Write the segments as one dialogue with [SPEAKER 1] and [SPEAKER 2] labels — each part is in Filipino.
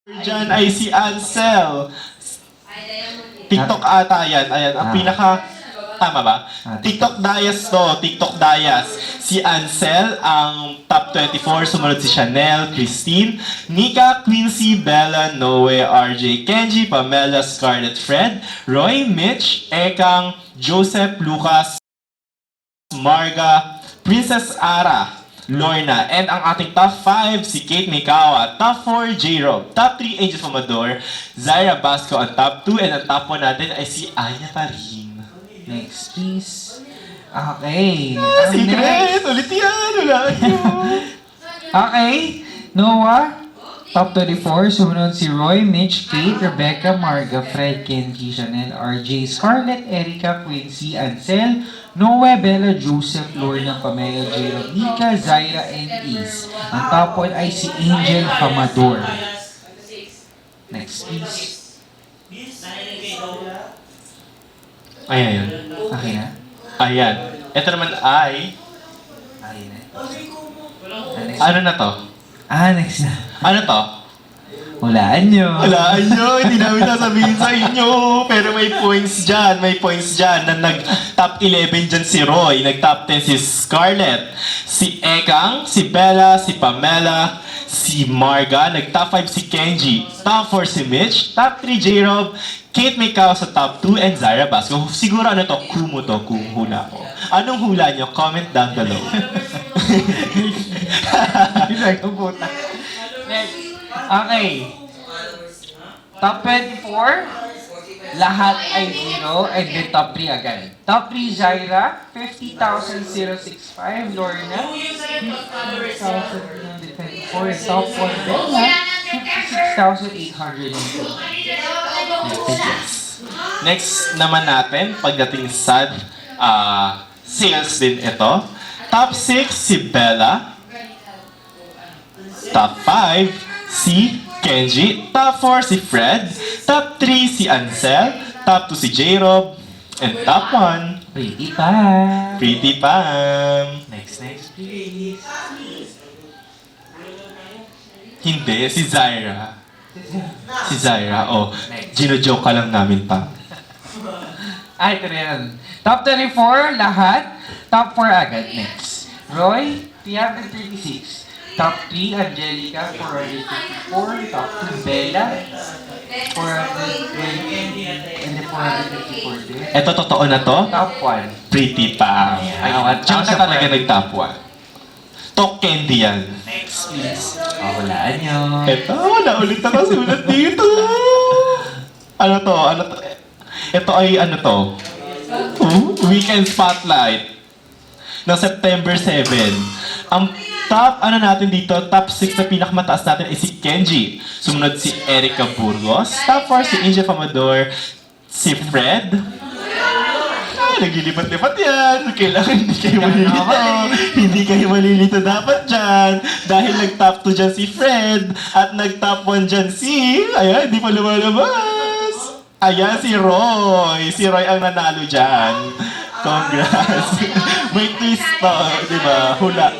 [SPEAKER 1] Diyan ay si Ansel. TikTok ata yan. Ayan, ang pinaka... Tama ba? TikTok Dias to. TikTok Dias. Si Ansel, ang top 24. Sumunod si Chanel, Christine, Nika, Quincy, Bella, Noe, RJ, Kenji, Pamela, Scarlett, Fred, Roy, Mitch, Ekang, Joseph, Lucas, Marga, Princess Ara, Lorna, and ang ating top 5, si Kate Mikawa, top 4, J-Rob, top 3, Angel Fumador, Zaira Basco ang top 2, and ang top 1 natin ay si Anya Parin.
[SPEAKER 2] Next, please. Okay.
[SPEAKER 1] Secret! Ulit yan! Wala nyo!
[SPEAKER 2] Okay. Noah, top 24. Sumunod si Roy, Mitch, Kate, Rebecca, Marga, Fred, Kenji, Chanel, RJ, Scarlett, Erica, Quincy, Ansel, Noe, Bella, Joseph, Lorna, Pamela, J. Nika, Zaira, and Ace. Ang top 1 ay si Angel Famador. Next, please.
[SPEAKER 1] Ayan.
[SPEAKER 2] Okay na?
[SPEAKER 1] Ayan. Ito naman ay...
[SPEAKER 2] Okay na.
[SPEAKER 1] Ano na to?
[SPEAKER 2] Next na.
[SPEAKER 1] Ano to?
[SPEAKER 2] Hulaan nyo.
[SPEAKER 1] Wala nyo, hindi namin sasabihin sa inyo. Pero may points dyan, na nag-top 11 dyan si Roy, nag-top 10 si Scarlett, si Ekang, si Bella, si Pamela, si Marga, nag-top 5 si Kenji, top 4 si Mitch, top 3 J-Rob, Kate Mikaw sa top 2, and Zaira Basco. Siguro ano to, kumu to, kung hula ko. Anong hula nyo? Comment down below.
[SPEAKER 2] Next. Okay. Top 24, lahat ay 0, and then top 3 agad. Top 3, Zaira, 50,065. Lorna, 50,324. Top 1, Bella, 56,802.
[SPEAKER 1] Next naman natin, pagdating sa sales din ito. Top 6 si Bella. Top 5 si Kenji. Top 4 si Fred. Top 3 si Ansel. Top 2 si J-Rob. And top 1,
[SPEAKER 2] Pretty Pam.
[SPEAKER 1] Pretty Pam. Next, please. Hindi, si Zaira. Si Zaira, oh. Gino-joke ka lang namin pa.
[SPEAKER 2] Ito na yan. Top 24, lahat. Top 4 agad. Next. Roy, 336. Top 3, Angelica, 454. Top 2, Bella, 420. And then 454 din.
[SPEAKER 1] Ito, totoo na to?
[SPEAKER 2] Top 1.
[SPEAKER 1] Pretty Pam.
[SPEAKER 2] Ayun.
[SPEAKER 1] Diyan ka talaga nag-top 1. Talk candy yan.
[SPEAKER 2] Next, please. Hulaan nyo.
[SPEAKER 1] Ito, naulit na kasi ulit dito. Ano to? Ito ay ano to? Weekend Spotlight ng September 7. Ang top, natin dito, top 6 na pinakamataas natin ay si Kenji. Sumunod si Erica Burgos. Top 4 si Angel Famador. Si Fred. Naglilipat-lipat yan. Kailangan hindi kayo malilito. Hindi kayo malilito dapat dyan. Dahil nag-top 2 dyan si Fred. At nag-top 1 dyan si... Ayan, hindi pa lumalabas. Ayan, si Roy. Si Roy ang nanalo dyan. Congrats. May twist to, di ba? Hula.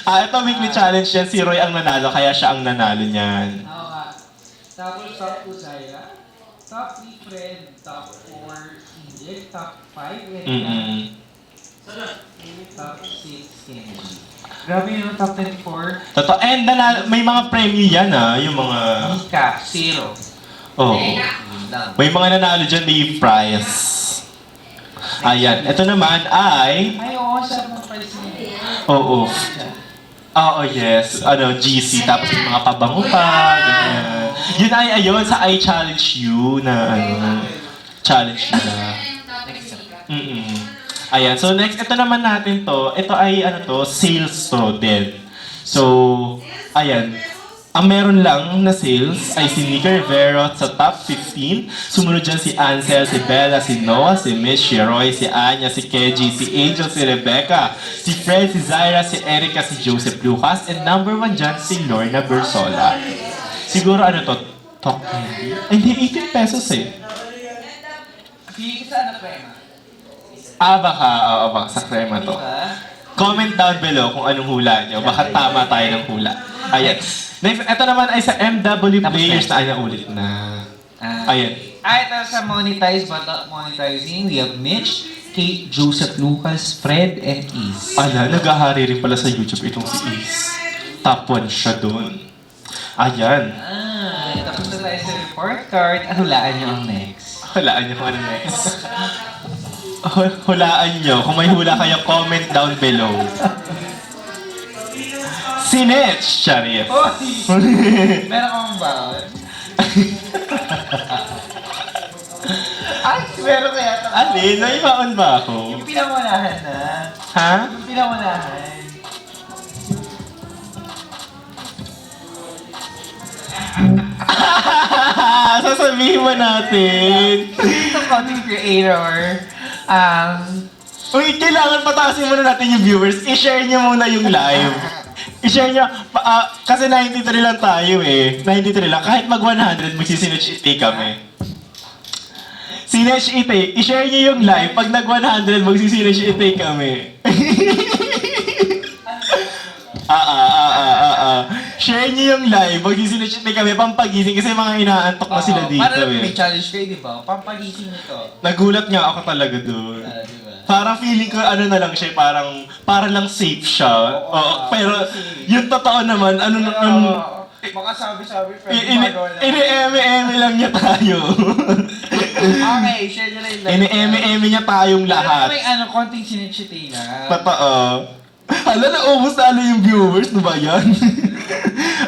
[SPEAKER 1] Ito weekly challenge yan. Si Roy ang nanalo, kaya siya ang nanalo niyan.
[SPEAKER 2] Tapos top 2, Zaira. Top 3, Fred. Top 4, Angel. Top 5, Erika. Top 6, Kenji. Grabe yung top 24.
[SPEAKER 1] Totoo. And may mga premyo yan yung mga...
[SPEAKER 2] Nika, 0.
[SPEAKER 1] Oh. May mga nanalo dyan, may prize. Ayan. Ito naman ay...
[SPEAKER 2] Ay, oo, sarap ng price niya.
[SPEAKER 1] Oo. Oo, yes. GC. Tapos yung mga pabango pa. Ganyan. Yun ay, ayun, sa I Challenge You na, challenge na. Ayan. So, next, ito naman natin to. Ito ay, sales to din. So, ayan. Ang meron lang na sales ay si Nika Rivero sa top 15. Sumunod dyan si Ansel, si Bella, si Noah, si Mitch, si Roy, si Anya, si Kenji, si Angel, si Rebecca, si Fred, si Zaira, si Erica, si Joseph Lucas, and number 1 dyan si Lorna Bersola. Siguro top candy? Hindi, 18 pesos eh.
[SPEAKER 2] Sige, saan na crema?
[SPEAKER 1] Baka sa crema to. Comment down below kung anong hula nyo. Baka tama tayo ng hula. Ayan. Next, ito naman ay sa MW
[SPEAKER 2] Tapos
[SPEAKER 1] players
[SPEAKER 2] na.
[SPEAKER 1] na ayan ulit na. Ayan.
[SPEAKER 2] Ito sa monetize but not monetizing, we have Mitch, Kate, Joseph, Lucas, Fred, and Is.
[SPEAKER 1] Ala, nag-ahari rin pala sa YouTube itong si Is. Top 1 siya doon. Ayan.
[SPEAKER 2] Tapos na tayo sa report card. Hulaan nyo ang next.
[SPEAKER 1] Hulaan nyo kung ano next. Hulaan nyo. Kung may hula kayo, comment down below. Si Netch, Sharif.
[SPEAKER 2] Meron kang baon? Ay, meron kaya ito.
[SPEAKER 1] Alin? May baon ba ako?
[SPEAKER 2] Yung pinangunahan na.
[SPEAKER 1] Ha?
[SPEAKER 2] Yung pinangunahan.
[SPEAKER 1] Sasabihin mo natin.
[SPEAKER 2] Ito content creator.
[SPEAKER 1] Uy, kailangan pataasin muna natin yung viewers. I-share nyo muna yung live. I-share nyo. Kasi 93 lang tayo eh. 93 lang. Kahit mag 100, magsisinitch ite kami. Sinitch ite. I-share nyo yung live. Pag nag 100, magsisinitch ite kami. Share nyo yung live. Magsisinitch ite kami. Pampagising kasi mga inaantok na sila dito
[SPEAKER 2] Para
[SPEAKER 1] eh.
[SPEAKER 2] may challenge kayo, di ba? Pampagising nito.
[SPEAKER 1] Nagulat nga ako talaga doon.
[SPEAKER 2] Di ba?
[SPEAKER 1] Parang feeling ko ano na lang siya, parang lang safe siya. Oo, pero yung totoo naman,
[SPEAKER 2] Makasabi-sabi, pero
[SPEAKER 1] ini-eme-eme lang niya tayo.
[SPEAKER 2] Okay, share nyo na yung live.
[SPEAKER 1] Ini-eme-eme niya tayong lahat.
[SPEAKER 2] May konting sinitsiti na.
[SPEAKER 1] Totoo. Hala, naubos na yung viewers, no ba yan?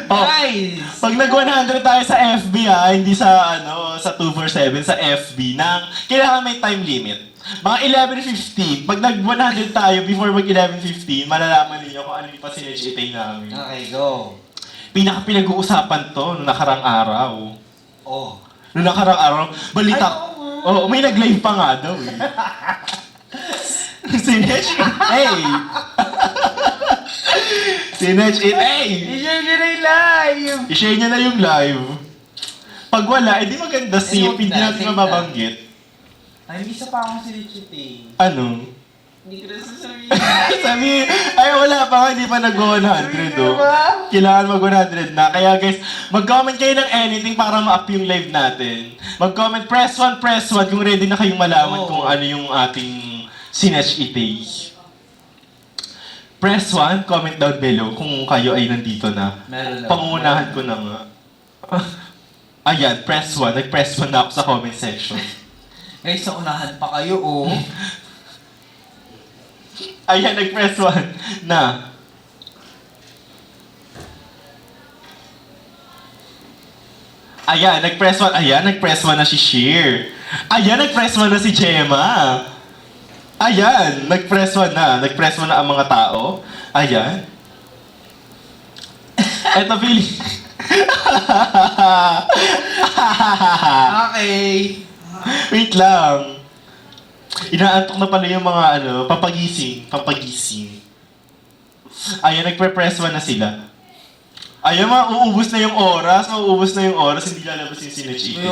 [SPEAKER 2] Guys!
[SPEAKER 1] Pag nag 100 tayo sa FB hindi sa sa 247 sa FB kailangan may time limit. Mga 11:15, pag nag 100 tayo before mag 11:15, malalaman niyo kung ano yung pasinitch-itay namin.
[SPEAKER 2] Okay, go.
[SPEAKER 1] Pinag-uusapan to noong nakarang araw.
[SPEAKER 2] Oh.
[SPEAKER 1] Noong nakarang araw, balita.
[SPEAKER 2] Ay, oo.
[SPEAKER 1] Oo, may nag-live pa nga daw eh. Sinetch itay! Sinetch itay!
[SPEAKER 2] I-share nyo na yung live!
[SPEAKER 1] I-share niya na yung live. Pag wala, edi maganda
[SPEAKER 2] Huwag
[SPEAKER 1] hindi
[SPEAKER 2] na,
[SPEAKER 1] natin
[SPEAKER 2] save
[SPEAKER 1] mababanggit.
[SPEAKER 2] Ay, isa pa akong sinitsiti.
[SPEAKER 1] Ano?
[SPEAKER 2] Hindi ko na sasabihin.
[SPEAKER 1] Sabi, ay wala pa nga, hindi pa nag-100 oh. Kailangan mag-100 na. Kaya guys, mag-comment kayo ng anything para ma-up yung live natin. Mag-comment, press 1 kung ready na kayong malaman kung ano yung ating Sinetch Itay. Press 1, comment down below kung kayo ay nandito na.
[SPEAKER 2] Meron na.
[SPEAKER 1] Pangunahan ko na nga. Ayan, press 1. Nag-press 1 na ako sa comment section.
[SPEAKER 2] Guys, naunahan pa kayo, oh.
[SPEAKER 1] Ayan, nag-press 1 na. Ayan, nag-press 1. Ayan, nag-press 1 na si Sheer. Ayan, nag-press 1 na si Gemma. Ayan, nag-press 1 na. Nag-press 1 na ang mga tao. Ayan. Eto, feeling.
[SPEAKER 2] Okay.
[SPEAKER 1] Wait lang. Inaantok na pala yung mga papagising. Ayan, nagpe-press 1 na sila. Ayan, mauubos na yung oras, hindi lalabas yung sinetch ite.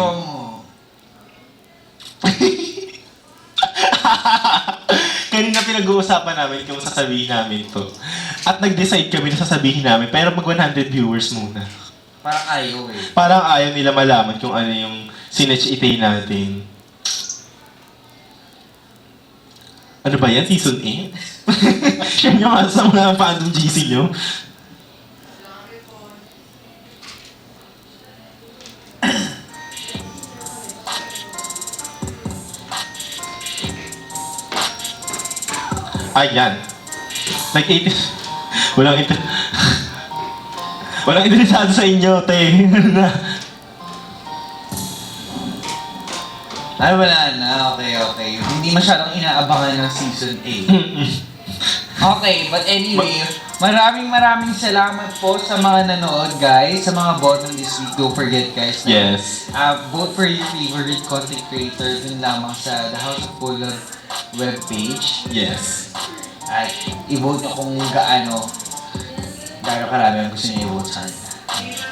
[SPEAKER 1] Kanina pinag-uusapan namin kung sasabihin namin to. At nag-decide kami na sasabihin namin, pero mag 100 viewers muna.
[SPEAKER 2] Parang ayaw eh.
[SPEAKER 1] Parang ayaw nila malaman kung ano yung sinetch ite natin. Ano ba yan? Season 8? Share nyo nga sa mga fandom GC nyo. Ayan. Nag-80... Walang interesado sa inyo, te. Ano na?
[SPEAKER 2] Ay, wala na. Okay. Hindi masyadong inaabangan ng season 8. Okay, but anyway, maraming salamat po sa mga nanood, guys. Sa mga bottom this week. Don't forget, guys.
[SPEAKER 1] Yes.
[SPEAKER 2] Vote for your favorite content creator dun lamang sa The House of Pulon webpage.
[SPEAKER 1] Yes.
[SPEAKER 2] At i-vote nyo kung gaano karami ang gusto nyo i-vote sa kanila.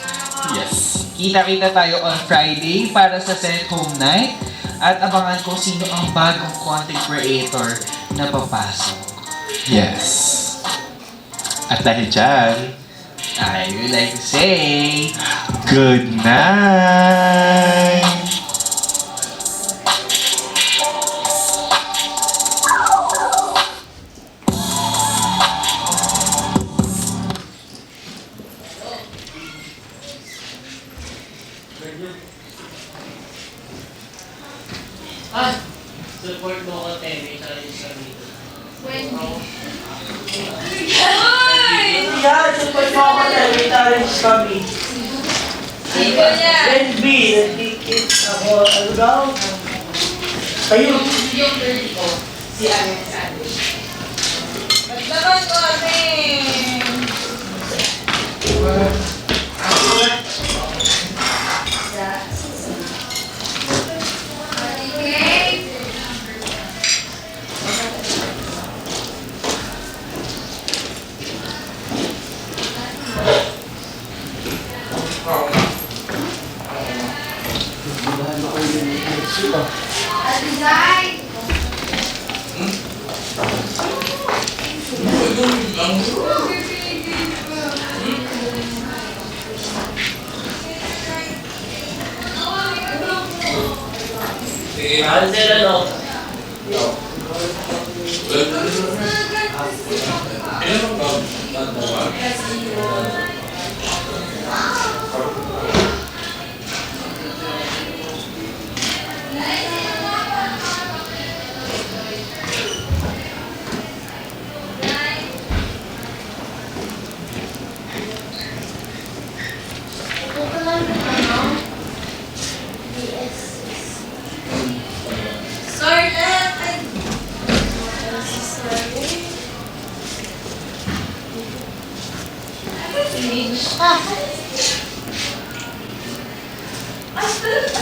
[SPEAKER 1] Yes.
[SPEAKER 2] Kita-kita tayo on Friday para sa Send Home Night at abangan kung sino ang bagong content creator na papasok.
[SPEAKER 1] Yes. At dahil dyan,
[SPEAKER 2] I would like to say,
[SPEAKER 1] good night!
[SPEAKER 3] Support mo ko, Temi, challenge kami.
[SPEAKER 4] Yeah, support mo ako sa challenge kami.
[SPEAKER 5] Sino niya?
[SPEAKER 4] Then B, nagtikit ako. Ano daw? Kayo.
[SPEAKER 5] Yung girl ko. Si Alexander. Magdaman ko kasi. Okay. Design.
[SPEAKER 3] Cancel ano?
[SPEAKER 5] Sorry.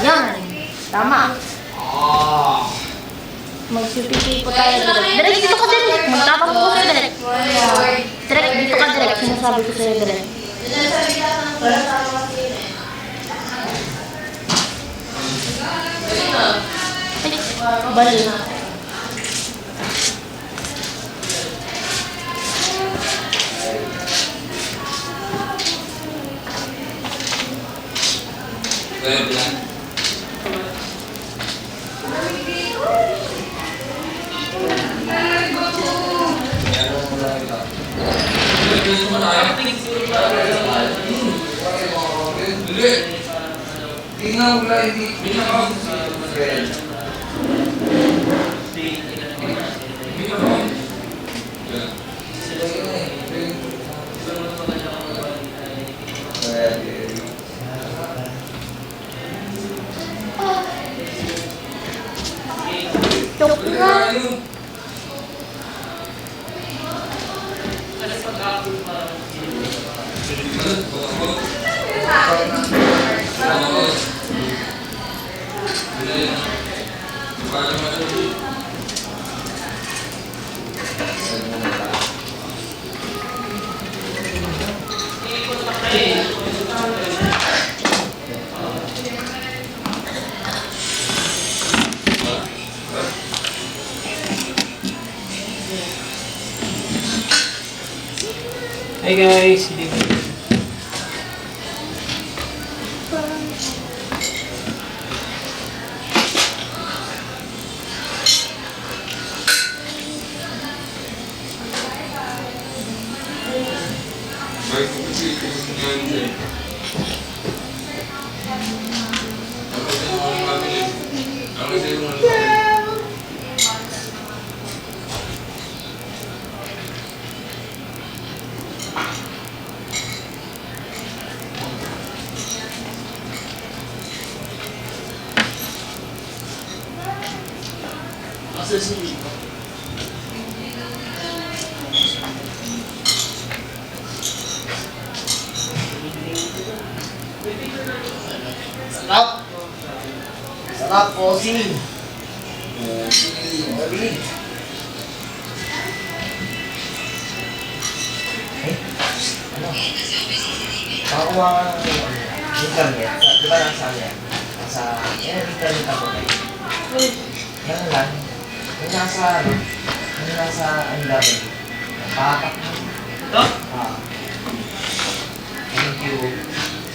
[SPEAKER 6] Yan. Tama. Magsipipi po tayo direct. Direct, dito ka direct. Magtapang po sa'yo direct. Direct, dito ka direct. Sinasabi ko sa'yo direct. Ay, bali. Joke lang.
[SPEAKER 3] Hey guys, hindi ko. Asa si Lito?
[SPEAKER 4] Sarap. Sarap, Posing. Posing. Pakuha ng internet. Di ba nasa yan? Nasa, internet ako na yun. Yan lang. Yung nasa, ano, yung nasa, ang dami. Papak.
[SPEAKER 3] to?
[SPEAKER 4] Thank you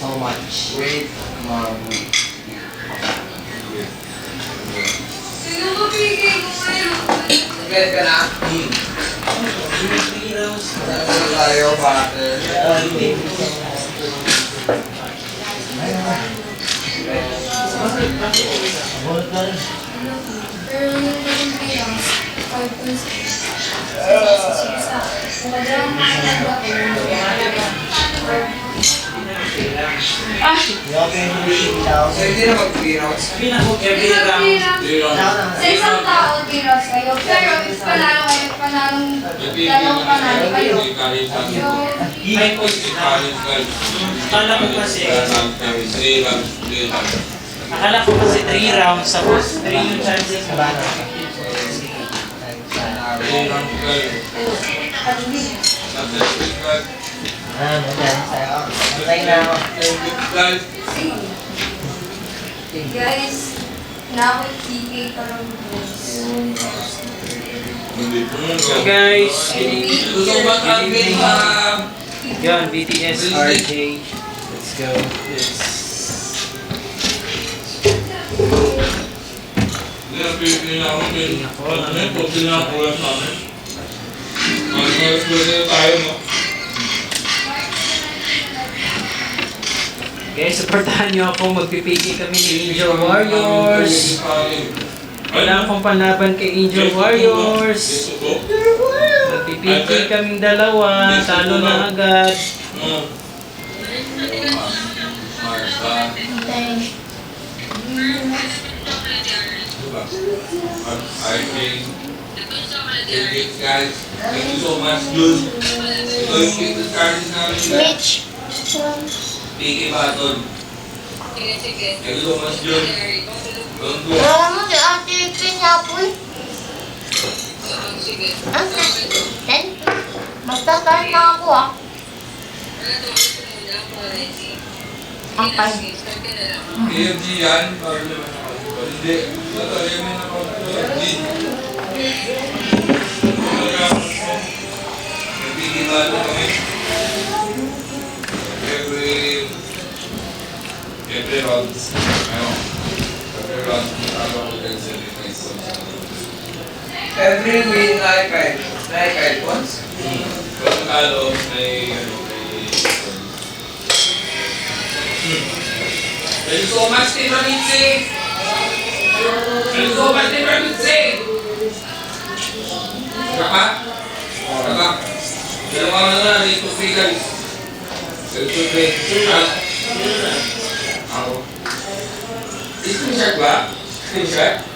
[SPEAKER 4] so much. Wait,
[SPEAKER 5] Sino ba bigay ko ngayon?
[SPEAKER 4] Get ka na? Tayo ba?
[SPEAKER 5] Pero yung ganun bilang, 5.6. Kung madrang mahal ba ko,
[SPEAKER 4] So, hindi na mag-freelance.
[SPEAKER 3] Sabi na ko every round.
[SPEAKER 5] sa isang tao, kilos kayo. Pero if panalo kayo, panalong dalawang panalo kayo. So,
[SPEAKER 3] 5.6. Akala ko kasi, 3 rounds, tapos 3 yung chances.
[SPEAKER 4] Antay na ako.
[SPEAKER 5] guys, nakikiki ka lang guys.
[SPEAKER 3] Guys, yan, BTS, RJ. Let's go. Guys, supportahan nyo ako. Magpipigil kami ni Angel Warriors. Wala akong panlaban kay Angel Warriors. Magpipigil kaming dalawa. Talo na agad.
[SPEAKER 7] Guys, thank you so much, Jun. Ito yung latest cards namin.
[SPEAKER 6] Mitch.
[SPEAKER 7] Piggy Baton. Thank you so much, Jun. Don't go.
[SPEAKER 6] Wala mo si Ate Pinapoy. Ten? Magtatahan na ako ah. Ang time.
[SPEAKER 7] KFG yan. Para naman ako. Hindi. Ito, yan may naka-KFG. Piggy Baton kami. Every round. Ayun. Every round. Talo ko din sa nice.
[SPEAKER 4] Every win like once.
[SPEAKER 7] Pag talo, may Thank you so much, Team Ramitsi! Thank you so much, Team Ramitsi! Kaka? Kaka? Dalawa ka na na, dito free guys. Dito free. Ako. Screenshot ba? Screenshot?